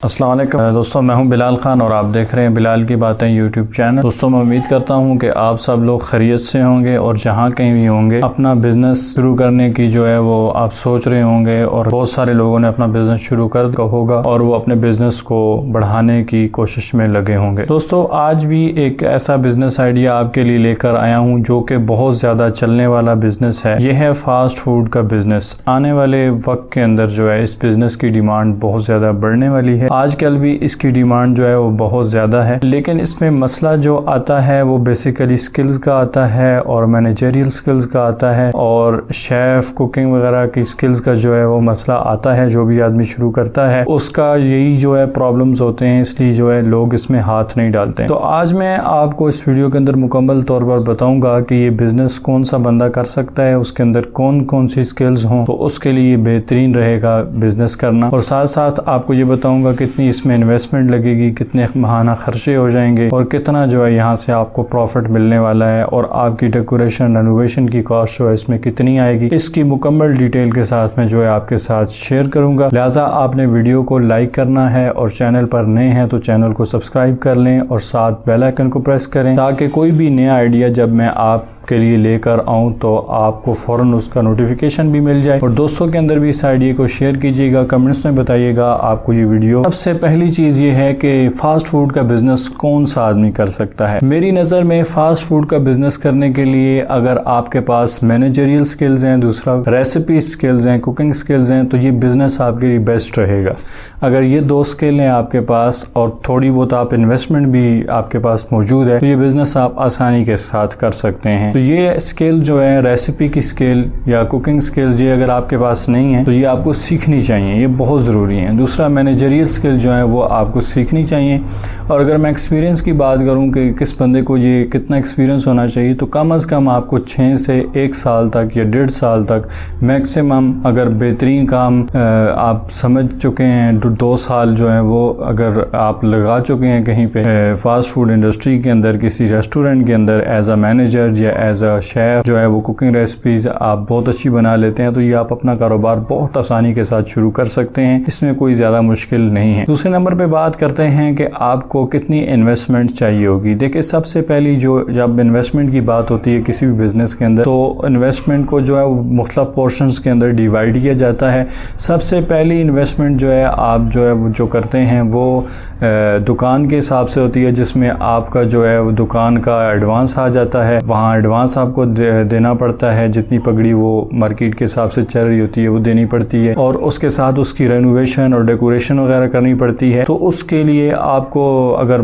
अस्सलाम वालेकुम दोस्तों, मैं हूं बिलाल खान और आप देख रहे हैं बिलाल की बातें यूट्यूब चैनल। दोस्तों, मैं उम्मीद करता हूं कि आप सब लोग खैरियत से होंगे और जहां कहीं भी होंगे अपना बिजनेस शुरू करने की जो है वो आप सोच रहे होंगे और बहुत सारे लोगों ने अपना बिजनेस शुरू कर होगा और वो अपने बिजनेस को बढ़ाने की कोशिश में लगे होंगे। दोस्तों, आज भी एक ऐसा बिजनेस आइडिया आपके लिए लेकर आया हूँ जो कि बहुत ज्यादा चलने वाला बिजनेस है। यह है फास्ट फूड का बिजनेस। आने वाले वक्त के अंदर जो है इस बिजनेस की डिमांड बहुत ज्यादा बढ़ने वाली है। आजकल भी इसकी डिमांड जो है वो बहुत ज़्यादा है, लेकिन इसमें मसला जो आता है वो बेसिकली स्किल्स का आता है और मैनेजरियल स्किल्स का आता है और शेफ कुकिंग वगैरह की स्किल्स का जो है वो मसला आता है। जो भी आदमी शुरू करता है उसका यही जो है प्रॉब्लम्स होते हैं, इसलिए जो है लोग इसमें हाथ नहीं डालते। तो आज मैं आपको इस वीडियो के अंदर मुकम्मल तौर पर बताऊंगा कि ये बिजनेस कौन सा बंदा कर सकता है, उसके अंदर कौन कौन सी स्किल्स हों तो उसके लिए बेहतरीन रहेगा बिजनेस करना। और साथ साथ आपको ये बताऊंगा कितनी इसमें इन्वेस्टमेंट लगेगी, कितने माहाना खर्चे हो जाएंगे और कितना जो है यहाँ से आपको प्रॉफिट मिलने वाला है और आपकी डेकोरेशन रेनोवेशन की कॉस्ट जो है इसमें कितनी आएगी, इसकी मुकम्मल डिटेल के साथ मैं जो है आपके साथ शेयर करूंगा। लिहाजा आपने वीडियो को लाइक करना है और चैनल पर नए हैं तो चैनल को सब्सक्राइब कर लें और साथ बेल आइकन को प्रेस करें ताकि कोई भी नया आइडिया जब मैं आप के लिए लेकर आऊं तो आपको फौरन उसका नोटिफिकेशन भी मिल जाए। और दोस्तों के अंदर भी इस आइडिया को शेयर कीजिएगा, कमेंट्स में बताइएगा आपको ये वीडियो। सबसे पहली चीज ये है कि फास्ट फूड का बिजनेस कौन सा आदमी कर सकता है। मेरी नजर में फास्ट फूड का बिजनेस करने के लिए अगर आपके पास मैनेजरियल स्किल्स हैं, दूसरा रेसिपी स्किल्स हैं, कुकिंग स्किल्स हैं, तो ये बिजनेस आपके लिए बेस्ट रहेगा। अगर ये दो स्किल हैं आपके पास और थोड़ी बहुत आप इन्वेस्टमेंट भी आपके पास मौजूद है तो ये बिजनेस आप आसानी के साथ कर सकते हैं। तो ये स्किल जो है रेसिपी की स्किल या कुकिंग स्किल्स ये अगर आपके पास नहीं है तो ये आपको सीखनी चाहिए, ये बहुत ज़रूरी है। दूसरा मैनेजरियल स्किल जो है वो आपको सीखनी चाहिए। और अगर मैं एक्सपीरियंस की बात करूं कि किस बंदे को ये कितना एक्सपीरियंस होना चाहिए तो कम अज़ कम आपको 6 से 1 साल तक या 1.5 साल तक मैक्सिमम, अगर बेहतरीन काम आप समझ चुके हैं 2 साल जो है वो अगर आप लगा चुके हैं कहीं पे फास्ट फूड इंडस्ट्री के अंदर किसी रेस्टोरेंट के अंदर एज अ मैनेजर या एज अ शेफ जो है वो कुकिंग रेसिपीज आप बहुत अच्छी बना लेते हैं तो ये आप अपना कारोबार बहुत आसानी के साथ शुरू कर सकते हैं, इसमें कोई ज़्यादा मुश्किल नहीं है। दूसरे नंबर पे बात करते हैं कि आपको कितनी इन्वेस्टमेंट चाहिए होगी। देखिए, सबसे पहली जो जब इन्वेस्टमेंट की बात होती है किसी भी बिजनेस के अंदर तो इन्वेस्टमेंट को जो है वो मुख्तलिफ पोर्शंस के अंदर डिवाइड किया जाता है। सबसे पहली इन्वेस्टमेंट जो है आप जो है जो करते हैं वो दुकान के हिसाब से होती है, जिसमें आपका जो है वो दुकान का एडवांस आ जाता है। वहाँ एडवांस आपको देना पड़ता है, जितनी पगड़ी वो मार्केट के हिसाब से चल रही होती है वो देनी पड़ती है और उसके साथ उसकी रेनोवेशन और डेकोरेशन वगैरह करनी पड़ती है। तो उसके लिए आपको अगर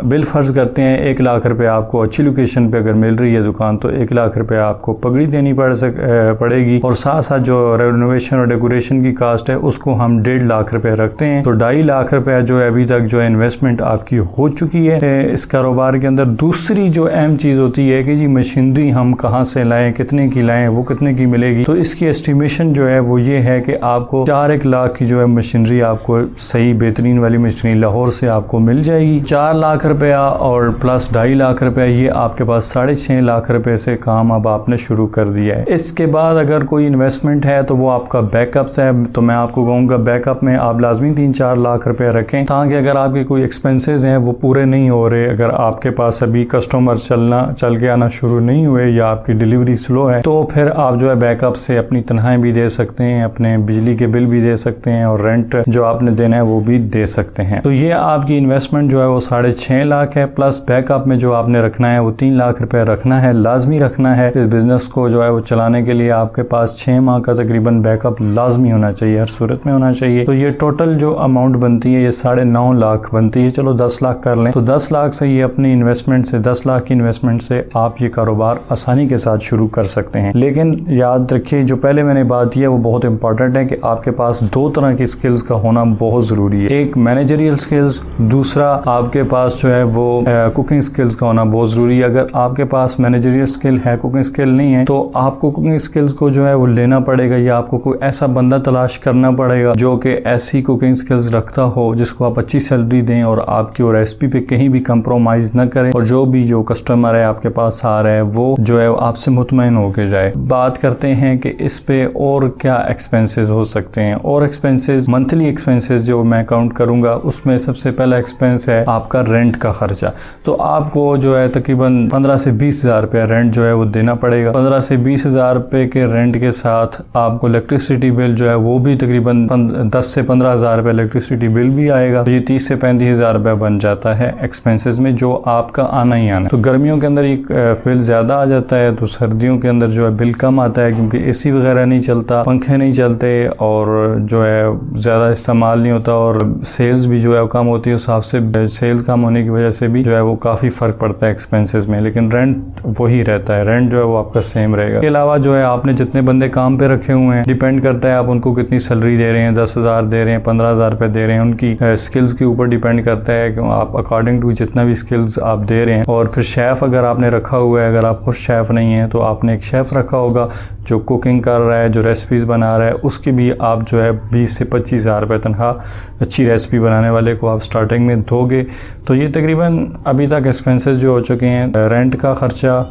बिल फर्ज करते हैं 1 लाख रुपए आपको अच्छी लोकेशन पे अगर मिल रही है दुकान तो 1 लाख रुपए आपको पगड़ी देनी पड़ेगी और साथ साथ जो रेनोवेशन और डेकोरेशन की कास्ट है उसको हम 1.5 लाख रुपए रखते हैं। तो 2.5 लाख रुपए जो है अभी तक जो है इन्वेस्टमेंट आपकी हो चुकी है इस कारोबार के अंदर। दूसरी जो अहम चीज़ होती है कि जी मशीनरी हम कहाँ से लाएं, कितने की लाएं, वो कितने की मिलेगी। तो इसकी एस्टिमेशन जो है वो ये है कि आपको 4-1 लाख की जो है मशीनरी आपको सही बेहतरीन वाली मशीनरी लाहौर से आपको मिल जाएगी। 4 लाख रुपया और प्लस 2.5 लाख रुपया ये आपके पास 6.5 लाख रुपए से काम अब आपने शुरू कर दिया है। इसके बाद अगर कोई इन्वेस्टमेंट है तो वो आपका बैकअप्स है। तो मैं आपको कहूँगा बैकअप में आप लाजमी 3-4 लाख रुपया रखें ताकि अगर आपके कोई एक्सपेंसेस हैं वो पूरे नहीं हो रहे, अगर आपके पास अभी कस्टमर चल के आना शुरू नहीं हुए या आपकी डिलीवरी स्लो है तो फिर आप जो है बैकअप से अपनी तनख्वाहें भी दे सकते हैं, अपने बिजली के बिल भी दे सकते हैं और रेंट जो आपने देना है वो भी दे सकते हैं। तो ये आपकी इन्वेस्टमेंट जो है वो 6.5 लाख है। प्लस बैकअप में जो आपने रखना है वो 3 लाख रुपए रखना है, लाजमी रखना है। इस बिजनेस को जो है वो चलाने के लिए आपके पास 6 माह का तकरीबन बैकअप लाजमी होना चाहिए, हर सूरत में होना चाहिए। तो ये टोटल जो अमाउंट बनती है ये 9.5 लाख बनती है। चलो 10 लाख कर लें तो 10 लाख से ये अपनी इन्वेस्टमेंट से 10 लाख की इन्वेस्टमेंट से आप ये कारोबार आसानी के साथ शुरू कर सकते हैं। लेकिन याद रखिए जो पहले मैंने बात की है वो बहुत इंपॉर्टेंट है कि आपके पास 2 तरह की स्किल्स का होना बहुत जरूरी है। एक मैनेजरियल स्किल्स, दूसरा आपके पास जो है वो कुकिंग स्किल्स का होना बहुत जरूरी है। अगर आपके पास मैनेजरियल स्किल है, कुकिंग स्किल नहीं है तो आपको कुकिंग स्किल्स को जो है वो लेना पड़ेगा या आपको कोई ऐसा बंदा तलाश करना पड़ेगा जो कि ऐसी कुकिंग स्किल्स रखता हो जिसको आप अच्छी सैलरी दें और आपकी रेसिपी पे कहीं भी कंप्रोमाइज न करें और जो कस्टमर है आपके पास आ रहा है वो वो जो है आपसे मुतमईन होके जाए। बात करते हैं कि इस पे और क्या एक्सपेंसेस हो सकते हैं। और एक्सपेंसेस, मंथली एक्सपेंसेस जो मैं काउंट करूंगा, उसमें सबसे पहला एक्सपेंस है आपका रेंट का खर्चा। तो आपको जो है तकरीबन 15 से 20 हज़ार रुपया रेंट जो है वो देना पड़ेगा। 15 से 20 हज़ार रुपये के रेंट के साथ आपको इलेक्ट्रिसिटी बिल जो है वो भी तकरीबन 10 से 15 हज़ार रुपये इलेक्ट्रिसिटी बिल भी आएगा। तो ये 30 से 35 हज़ार रुपये बन जाता है एक्सपेंसेस में, जो आपका आना ही आना है। तो गर्मियों के अंदर एक बिल ज़्यादा आ जाता है, तो सर्दियों के अंदर जो है बिल कम आता है, क्योंकि एसी वगैरह नहीं चलता, पंखे नहीं चलते और जो है ज़्यादा इस्तेमाल नहीं होता और सेल्स भी जो है कम होती है। उस हिसाब से सेल्स कम होने की वजह से भी जो है वो काफ़ी फ़र्क पड़ता है एक्सपेंसेस में। लेकिन रेंट वही रहता है, रेंट जो है वो आपका सेम रहेगा। इसके अलावा जो है आपने जितने बंदे काम पे रखे हुए हैं, डिपेंड करता है आप उनको कितनी सैलरी दे रहे हैं, 10 हज़ार दे रहे हैं, 15 हज़ार रुपये दे रहे हैं, उनकी स्किल्स के ऊपर डिपेंड करता है कि आप अकॉर्डिंग टू जितना भी स्किल्स आप दे रहे हैं। और फिर शेफ़ अगर आपने रखा हुआ है, अगर आप खुद शेफ़ नहीं है तो आपने एक शेफ़ रखा होगा जो कुकिंग कर रहा है, जो रेसिपीज़ बना रहा है, उसकी भी आप जो है 20 से 25 हज़ार रुपये तनख्वाह अच्छी रेसिपी बनाने वाले को आप स्टार्टिंग में दोगे। तो ये तकरीबन अभी तक एक्सपेंसेस जो हो चुके हैं, रेंट का ख़र्चा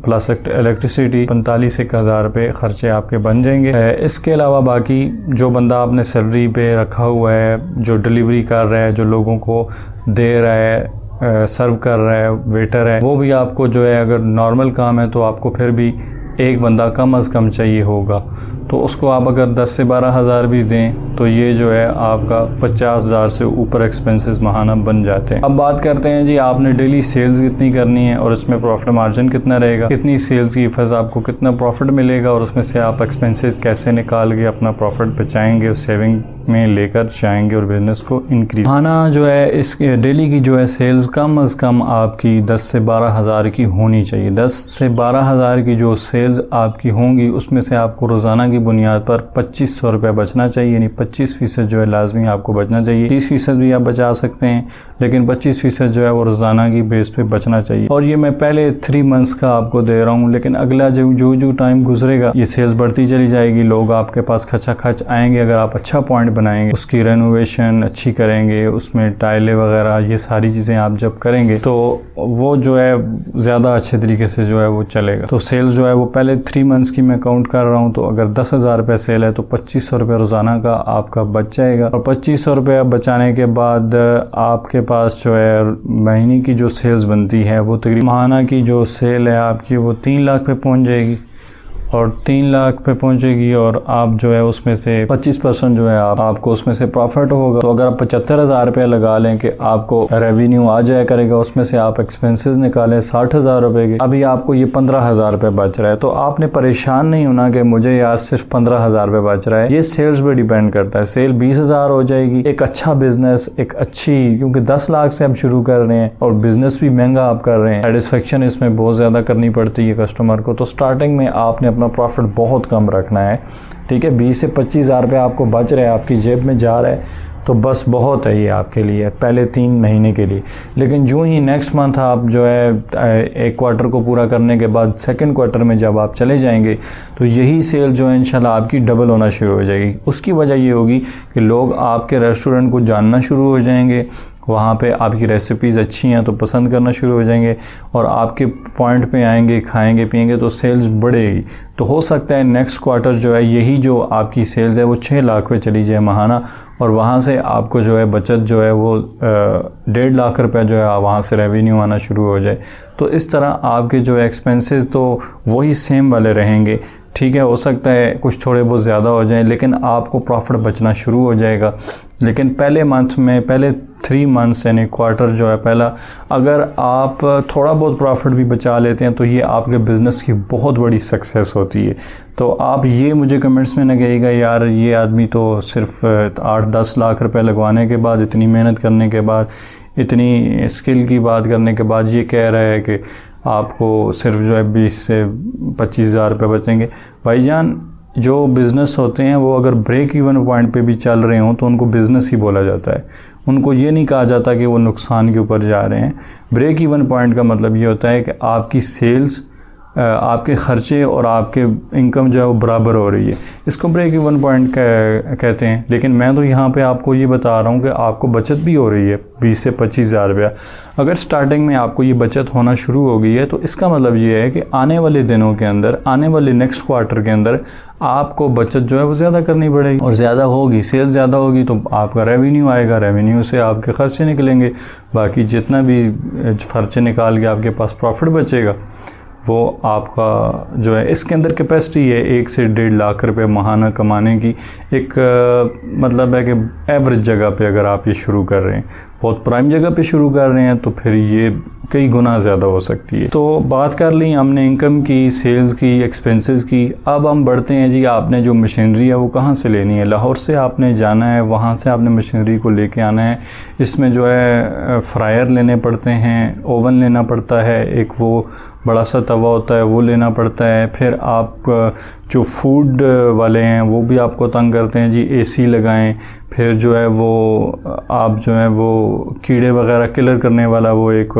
प्लस इलेक्ट्रिसिटी 45 से 1 हज़ार रुपये ख़र्चे आपके बन जाएंगे। इसके अलावा बाकी जो बंदा आपने सैलरी पे रखा हुआ है, जो डिलीवरी कर रहा है, जो लोगों को दे रहा है, सर्व कर रहा है, वेटर है, वो भी आपको जो है, अगर नॉर्मल काम है तो आपको फिर भी एक बंदा कम अज़ कम चाहिए होगा। तो उसको आप अगर 10 से 12 हज़ार भी दें तो ये जो है आपका 50 हज़ार से ऊपर एक्सपेंसेस माहाना बन जाते हैं। अब बात करते हैं जी, आपने डेली सेल्स कितनी करनी है और इसमें प्रॉफिट मार्जिन कितना रहेगा, कितनी सेल्स की फज आपको कितना प्रॉफिट मिलेगा और उसमें से आप एक्सपेंसेस कैसे निकाल के अपना प्रॉफिट बचाएंगे, उस सेविंग में लेकर जाएंगे और बिजनेस को इंक्रीज। माहाना जो है इस डेली की जो है सेल्स कम अज़ कम आपकी 10 से 12 हज़ार की होनी चाहिए। 10 से 12 हज़ार की जो सेल्स आपकी होंगी उसमें से आपको रोज़ाना की बुनियाद पर 2500 रुपये बचना चाहिए, यानी 25% जो है लाजमी आपको बचना चाहिए। 30% भी आप बचा सकते हैं, लेकिन 25% जो है वो रोज़ाना की बेस पे बचना चाहिए। और ये मैं पहले 3 मंथ्स का आपको दे रहा हूँ, लेकिन अगला जो टाइम गुजरेगा ये सेल्स बढ़ती चली जाएगी, लोग आपके पास खचा खच आएंगे। अगर आप अच्छा पॉइंट बनाएंगे, उसकी रेनोवेशन अच्छी करेंगे, उसमें टाइलें वगैरह ये सारी चीज़ें आप जब करेंगे तो वो जो है ज़्यादा अच्छे तरीके से जो है वो चलेगा। तो सेल्स जो है वो पहले 3 मंथ्स की मैं काउंट कर रहा हूँ, तो अगर 10 हज़ार रुपये सेल है तो 2500 रुपये रोज़ाना का आपका बच जाएगा। और 2500 रुपये बचाने के बाद आपके पास जो है महीने की जो सेल्स बनती है वो तकरीबन माहाना की जो सेल है आपकी वो 3 लाख पे पहुँच जाएगी। और 3 लाख पे पहुंचेगी और आप जो है उसमें से 25% जो है आपको उसमें से प्रॉफिट होगा। तो अगर आप 75 हज़ार रुपये लगा लें कि आपको रेवेन्यू आ जाया करेगा, उसमें से आप एक्सपेंसेस निकालें 60 हज़ार रुपये के, अभी आपको ये 15 हज़ार रुपये बच रहा है। तो आपने परेशान नहीं होना कि मुझे यार सिर्फ 15 हज़ार रुपये बच रहा है। ये सेल्स पे डिपेंड करता है। सेल 20 हज़ार हो जाएगी, एक अच्छा बिजनेस, एक अच्छी, क्योंकि 10 लाख से आप शुरू कर रहे हैं और बिजनेस भी महंगा आप कर रहे हैं, सेटिस्फेक्शन इसमें बहुत ज़्यादा करनी पड़ती है कस्टमर को। तो स्टार्टिंग में आपने प्रॉफिट बहुत कम रखना है, ठीक है। 20 से 25 हज़ार रुपये आपको बच रहे हैं, आपकी जेब में जा रहा है, तो बस बहुत है ये आपके लिए पहले 3 महीने के लिए। लेकिन जो ही नेक्स्ट मंथ आप जो है एक क्वार्टर को पूरा करने के बाद सेकंड क्वार्टर में जब आप चले जाएंगे तो यही सेल जो है इंशाल्लाह आपकी डबल होना शुरू हो जाएगी। उसकी वजह ये होगी कि लोग आपके रेस्टोरेंट को जानना शुरू हो जाएंगे, वहाँ पे आपकी रेसिपीज़ अच्छी हैं तो पसंद करना शुरू हो जाएंगे और आपके पॉइंट पे आएंगे, खाएंगे पिएंगे तो सेल्स बढ़ेगी। तो हो सकता है नेक्स्ट क्वार्टर जो है यही जो आपकी सेल्स है वो 6 लाख पे चली जाए माहाना, और वहाँ से आपको जो है बचत जो है वो 1.5 लाख रुपये जो है वहाँ से रेवेन्यू आना शुरू हो जाए। तो इस तरह आपके जो एक्सपेंसेस तो वही सेम वाले रहेंगे, ठीक है। हो सकता है कुछ थोड़े बहुत ज़्यादा हो जाएं, लेकिन आपको प्रॉफिट बचना शुरू हो जाएगा। लेकिन पहले मंथ में, पहले 3 मंथ्स यानी क्वार्टर जो है पहला, अगर आप थोड़ा बहुत प्रॉफिट भी बचा लेते हैं तो ये आपके बिज़नेस की बहुत बड़ी सक्सेस होती है। तो आप ये मुझे कमेंट्स में ना कहिएगा यार ये आदमी तो सिर्फ 8-10 लाख रुपए लगवाने के बाद, इतनी मेहनत करने के बाद, इतनी स्किल की बात करने के बाद ये कह रहा है कि आपको सिर्फ जो है 20 से 25 हज़ार रुपये बचेंगे। भाईजान जो बिज़नेस होते हैं वो अगर ब्रेक इवन पॉइंट पे भी चल रहे हों तो उनको बिज़नेस ही बोला जाता है, उनको ये नहीं कहा जाता कि वो नुकसान के ऊपर जा रहे हैं। ब्रेक इवन पॉइंट का मतलब ये होता है कि आपकी सेल्स आपके ख़र्चे और आपके इनकम जो है वो बराबर हो रही है। इसको ब्रेक इवन पॉइंट कहते हैं। लेकिन मैं तो यहाँ पे आपको ये बता रहा हूँ कि आपको बचत भी हो रही है 20 से 25,000 रुपया। अगर स्टार्टिंग में आपको ये बचत होना शुरू हो गई है तो इसका मतलब ये है कि आने वाले दिनों के अंदर, आने वाले नेक्स्ट क्वार्टर के अंदर आपको बचत जो है वो ज़्यादा करनी पड़ेगी, और ज़्यादा होगी, सेल ज़्यादा होगी तो आपका रेवेन्यू आएगा, रेवेन्यू से आपके ख़र्चे निकलेंगे, बाकी जितना भी खर्चे निकाल के आपके पास प्रॉफिट बचेगा वो आपका जो है। इसके अंदर कैपेसिटी है 1 से 1.5 लाख रुपए माहाना कमाने की। एक मतलब है कि एवरेज जगह पे अगर आप ये शुरू कर रहे हैं, बहुत प्राइम जगह पे शुरू कर रहे हैं तो फिर ये कई गुना ज़्यादा हो सकती है। तो बात कर ली हमने इनकम की, सेल्स की, एक्सपेंसेस की। अब हम बढ़ते हैं जी, आपने जो मशीनरी है वो कहाँ से लेनी है। लाहौर से आपने जाना है, वहाँ से आपने मशीनरी को लेके आना है। इसमें जो है फ्रायर लेने पड़ते हैं, ओवन लेना पड़ता है, एक वो बड़ा सा तवा होता है वो लेना पड़ता है। फिर आप जो फूड वाले हैं वो भी आपको तंग करते हैं जी, एसी लगाएं। फिर जो है वो आप जो है वो कीड़े वगैरह किलर करने वाला वो एक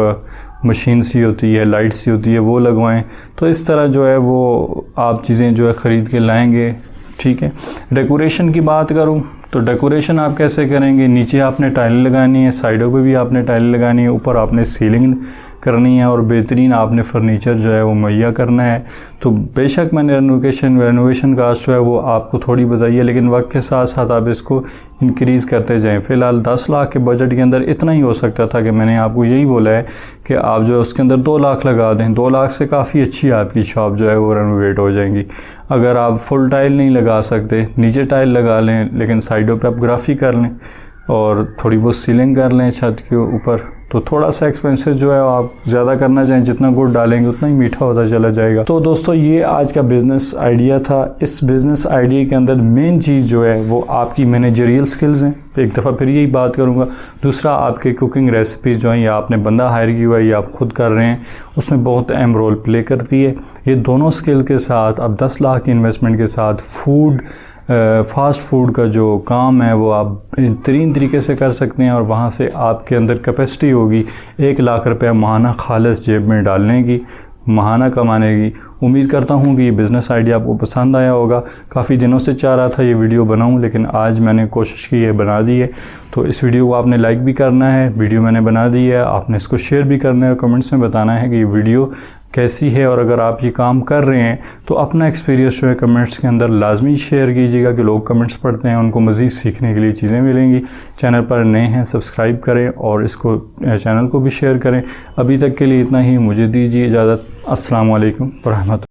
मशीन सी होती है, लाइट सी होती है, वो लगवाएं। तो इस तरह जो है वो आप चीज़ें जो है ख़रीद के लाएंगे। ठीक है। डेकोरेशन की बात करूं तो डेकोरेशन आप कैसे करेंगे। नीचे आपने टाइल लगानी है, साइडों पे भी आपने टाइल लगानी है, ऊपर आपने सीलिंग करनी है और बेहतरीन आपने फर्नीचर जो है वो मुहैया करना है। तो बेशक मैंने रेनोवेशन कास्ट जो है वो आपको थोड़ी बताई है, लेकिन वक्त के साथ साथ आप इसको इंक्रीज़ करते जाएं। फ़िलहाल 10 लाख के बजट के अंदर इतना ही हो सकता था कि मैंने आपको यही बोला है कि आप जो है उसके अंदर 2 लाख लगा दें। 2 लाख से काफ़ी अच्छी आपकी शॉप जो है वो रेनोवेट हो जाएंगी। अगर आप फुल टाइल नहीं लगा सकते, नीचे टाइल लगा लें, लेकिन साइडों पे आप ग्राफी कर लें और थोड़ी बहुत सीलिंग कर लें छत के ऊपर, तो थोड़ा सा एक्सपेंसेस जो है आप ज़्यादा करना चाहें, जितना गुड़ डालेंगे उतना ही मीठा होता चला जाएगा। तो दोस्तों ये आज का बिज़नेस आइडिया था। इस बिज़नेस आइडिया के अंदर मेन चीज़ जो है वो आपकी मैनेजरियल स्किल्स हैं। एक दफ़ा फिर यही बात करूँगा। दूसरा, आपके कुकिंग रेसिपीज़ जो हैं या आपने बंदा हायर किया हुआ है या आप ख़ुद कर रहे हैं, उसमें बहुत अहम रोल प्ले करती है। ये दोनों स्किल के साथ अब 10 लाख की इन्वेस्टमेंट के साथ फास्ट फूड का जो काम है वो आप बेहतरीन तरीके से कर सकते हैं, और वहाँ से आपके अंदर कैपेसिटी होगी 1 लाख रुपया माहाना खालिस जेब में डालने की, माहाना कमाने की। उम्मीद करता हूँ कि ये बिज़नेस आइडिया आपको पसंद आया होगा। काफ़ी दिनों से चाह रहा था ये वीडियो बनाऊँ, लेकिन आज मैंने कोशिश की है, बना दी है। तो इस वीडियो को आपने लाइक भी करना है, वीडियो मैंने बना दी है, आपने इसको शेयर भी करना है, कमेंट्स में बताना है कि ये वीडियो कैसी है। और अगर आप ये काम कर रहे हैं तो अपना एक्सपीरियंस जो है कमेंट्स के अंदर लाजमी शेयर कीजिएगा, कि लोग कमेंट्स पढ़ते हैं, उनको मज़ीद सीखने के लिए चीज़ें मिलेंगी। चैनल पर नए हैं सब्सक्राइब करें और इसको चैनल को भी शेयर करें। अभी तक के लिए इतना ही, मुझे दीजिए इजाज़त। अस्सलाम वालेकुम व रहमतुल्लाह।